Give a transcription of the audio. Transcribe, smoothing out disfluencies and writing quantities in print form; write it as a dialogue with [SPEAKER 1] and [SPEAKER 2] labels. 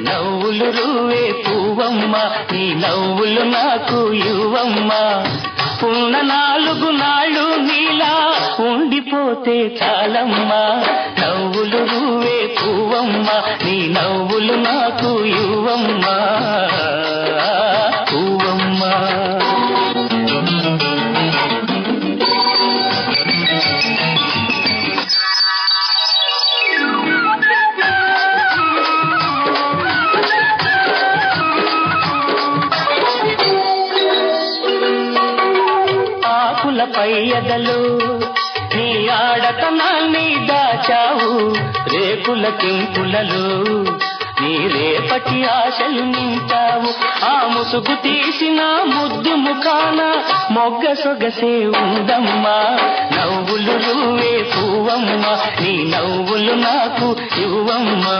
[SPEAKER 1] నవ్వులు రువే పువ్వమ్మ నీ నవ్వులు నాకు ఇవ్వమ్మ ఉన్న 4 నాళ్ళు నీలా ఉండిపోతే చాలమ్మా నవ్వులు రువే పువ్వమ్మ నీ నవ్వులు నాకు ఇవ్వమ్మ పువ్వమ్మ ఆకులపై ఎదలు నీ ఆడతనాన్ని దాచావు రేకుల కింపులలో నీ రేపటి ఆశలు నింపావు ఆ ముసుగు తీసిన ముద్దు ముఖాన మొగ్గ సొగసే ఉందమ్మా నవ్వులు రువే పువ్వమ్మ నీ నవ్వులు నాకు ఇవ్వమ్మా